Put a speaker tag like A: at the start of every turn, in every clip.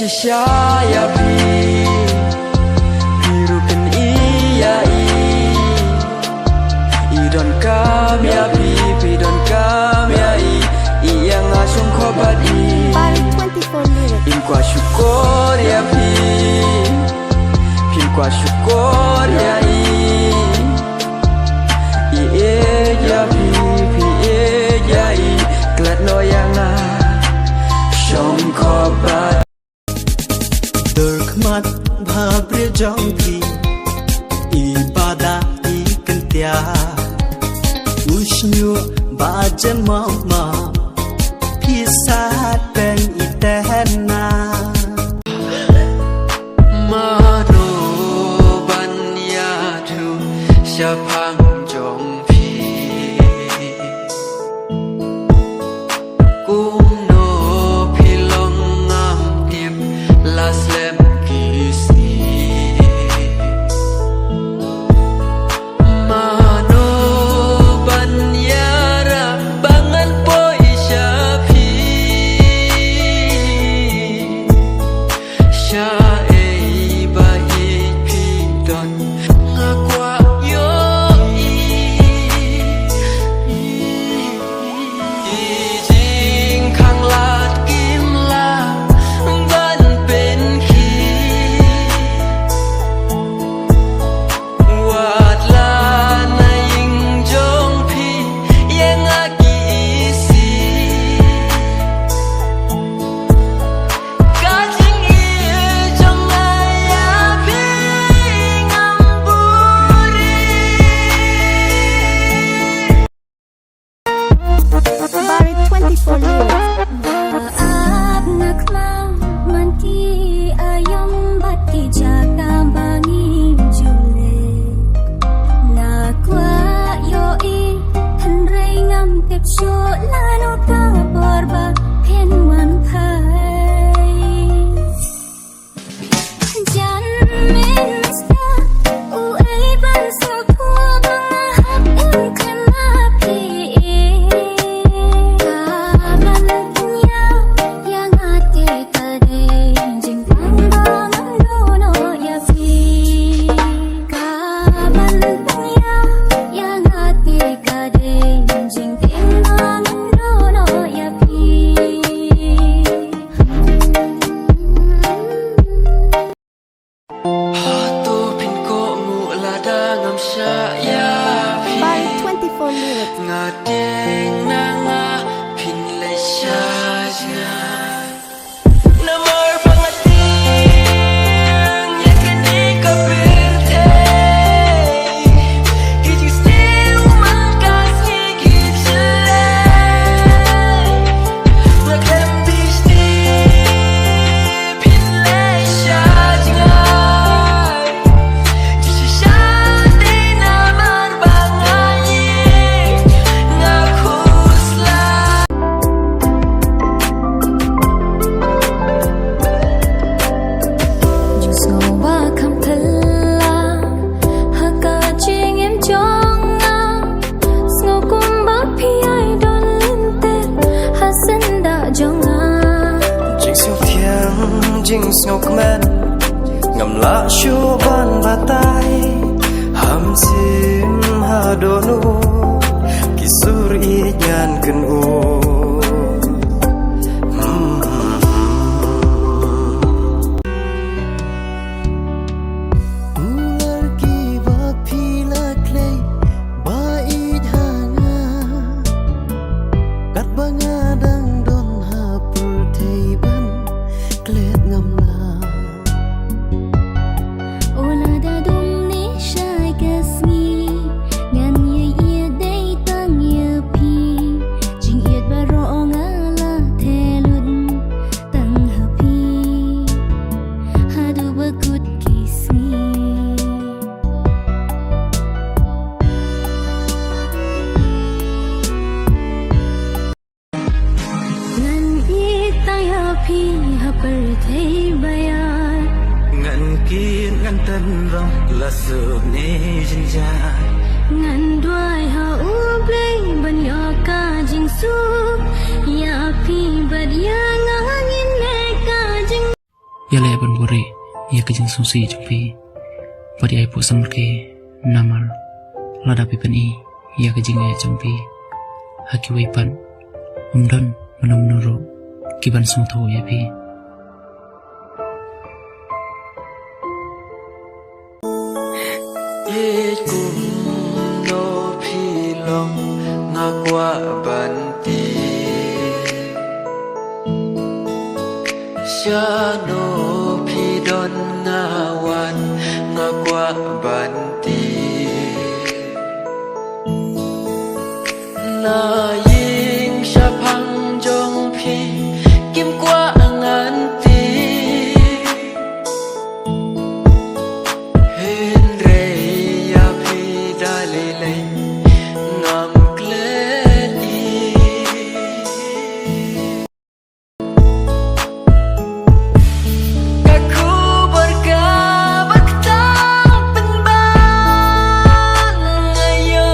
A: Shaya Pirukan iyai Idon kam ya Pidon kam ya Iya ngasung khobat Pin kwa syukur ya Pin kwa syukur ya Iye ya ya Glad no yang Syong khobat
B: Derkhmat bhabre jongki Ibadah ikentia Usnyu bajen mama Pisat pen itehna
A: Mano banyatu Syapang jongpi Kumno pilong ngam tip Laslem kisi Mano banyara Bangan poi syapi Syai baik pidon Ngakwa yoi Ijing kang lat kim la Ban pen khi Wat la na ying jong pi Yang aki isi Kajing iya jong aya pi ngamburi
C: Bari 24 lyrics. Maaf naklam manti ayam bati jaga bangi jule. Nakwa yoi henrei ngam tep syo lano ka borba pen wan pai. Jan minsta uai ban so ku bangahap em kelapi. Kaban punya yang ate kade jing panggang dono ya pi. Kaban punya yang ate kade jing panggang dono ya pi.
A: Hato pin ko mu lada ngam syaya
C: Bari 24 lyrics.
A: Ngadeng nanga pin le syajna Namar pangating Yang kini kapirte Kijing still mangkasih kijlay Ngadem bishti Pin le syajna Jisishani naman bangayi Ngakusla
C: Just ngoba kam thalla haka ching em jonga sno kumba pi ai don linte hasen da jonga
B: Jing siêu thiang jing ngọc men Ngầm la shu ban batai Ham sim ha donu Kisur i nyan ken u Ular ki ba phila clay ba i dhanga Kat banga dang don ha pul thei ban klet ngam la
C: ola da dum ni shai kasni ngan ye ye dei tang ye pi jing yet ba ro nga la thelun tang ha pi hadu ba kut kisni ngan ye tang ya pi ha par thei bayan
B: Ngan kin ngan tan rong la su ni jin ja
C: ngan duai ha u blei ban yo ka jing su ya pi bad ya ngangin ne ka jing
D: ya le ban bore ya ke jing susi jumpi padi ai pu samar ke namal lada pipen I ya ke jing ya jumpi haki waipan umdon manam nuro kiban sungtho ya pi
A: ye kum no phi long nga kwa ban ti sha no phi don nga wan nga kwa ban ti na ying sha phang jong phi kim kwa ngan ti hen re ya phi da le le ngam kle di kaku berkabat tang penban ayo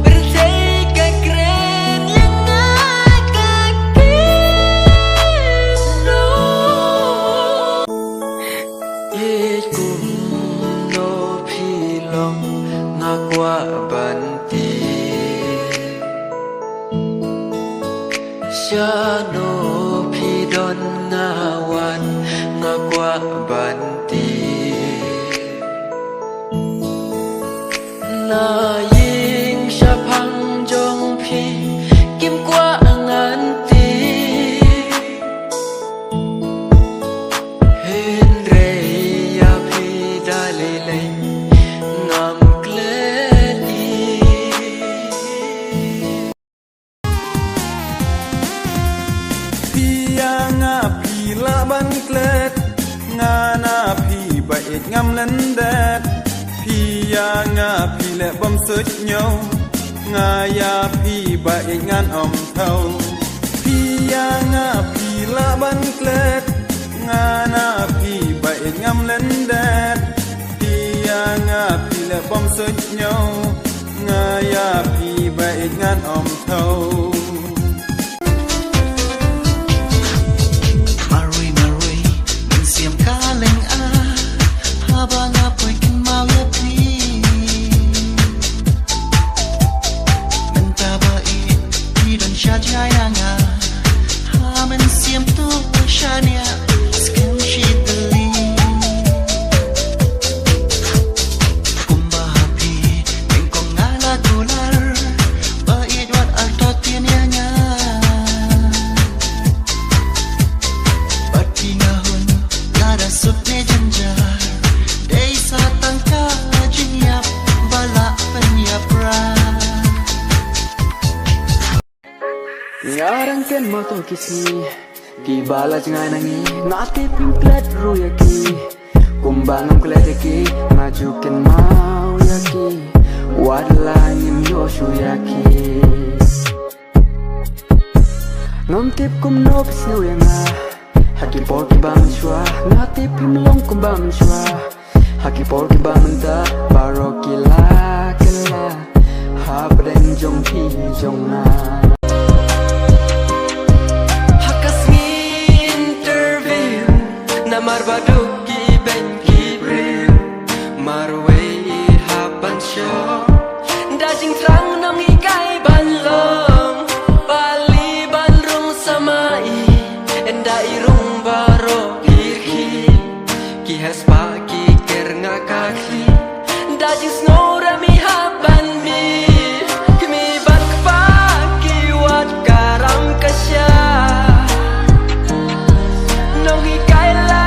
A: berteka keren yang kaki no ye kum no phi long nga kwa ban ti sha no phi don nga wan nga kwa ban ti na ying sha phang jong phi kim kwa ngan ti hen re ya phi da le le ngam kle di
B: Pia nga pila ban klet nga na pi ba et ngam len det Pia nga pile bom sut nhau nga ya pi ba et ngan om thau Pia nga pila ban klet nga na pi ba et ngam len det Pia nga pile bom sut nhau nga ya pi ba et ngan om thau
E: Marui marui mình xiêm cá leng a ha ba nga poi kin mau ya pi mình ta ba I don sha jai nga ha mình xiêm tu sha nia skin shi tali kumba happy mình kong nga la tular ba I wat alta tien ya nga Pati ngahon Nada sukne janjar Day sa tangka Jinyap Bala penyap ra
A: ngarang ken moto kisi di bala jangan nangi nate pimplet ruyaki kumbangam kledeki majuken mau yaki wadlangin yoshu yaki nom tip kum nop snu yanga haki por ki bam shwa nate pim long kum bam shwa haki por ki bam ta barokila kala ha bren jong pi jong na Marbaduki benki bril marway haban show dajing trang nam ikai ban long bali ban rung samai enda irung baro kirki ki has pagi ker ngakaki dajing snora mi haban mi kimi ban pagi wat karam kasya nong ikai la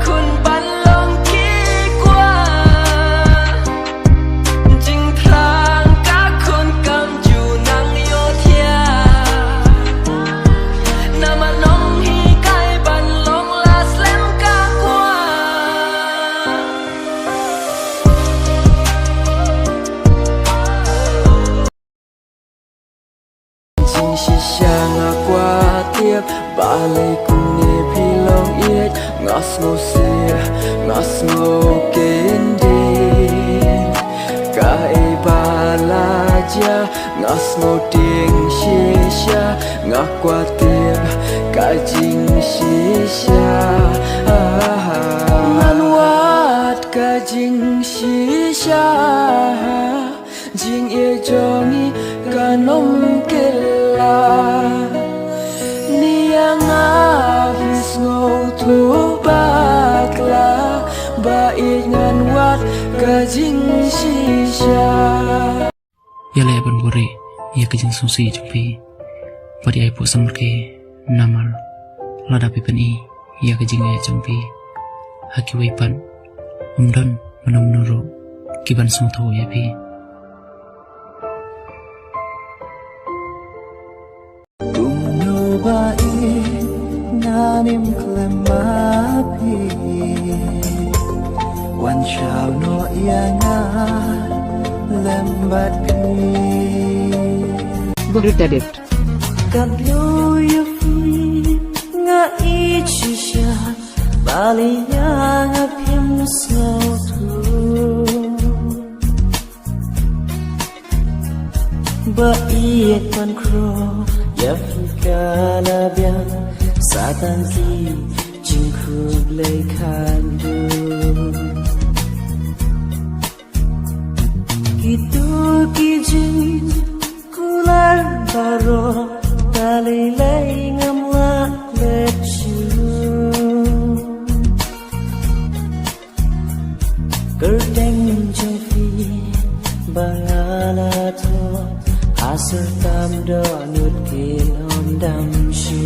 A: kun ban long ki kwa jing thang ka kun kam ju nang yo thia nama nong hi kai ban long la slem ka kwa jing shi shang qua tiếp ba lay kun ne pi long yet ngas ngo sia ngas ngo kendi ka e balaja ngas ngo ting shisha ngak qua tia ka jing shisha ngan wat ka jing shisha jing e jongi kanom kella nianga visno tu bakla baik ngan wat ka jing shisha
D: ya le ban bore ya ke jing susi jampi padi ai pu samar ke namal lada pipen i ya ke jing ya jampi haki waipan umdon manam nuru kiban sung tho ya pi
E: Tumno baik nanim klemapi Wan shao no yanga lembat pi
F: Brutadit.
E: Kablo yafi nga ichisha balinya nga pim sautu ba iye kan kro yafi kalabian satan ki jingku blai kandu Gitu kijing kular baro talilay ngamla lechu Gerdeng jengfi bangala to asal tam do nut kinom dam shu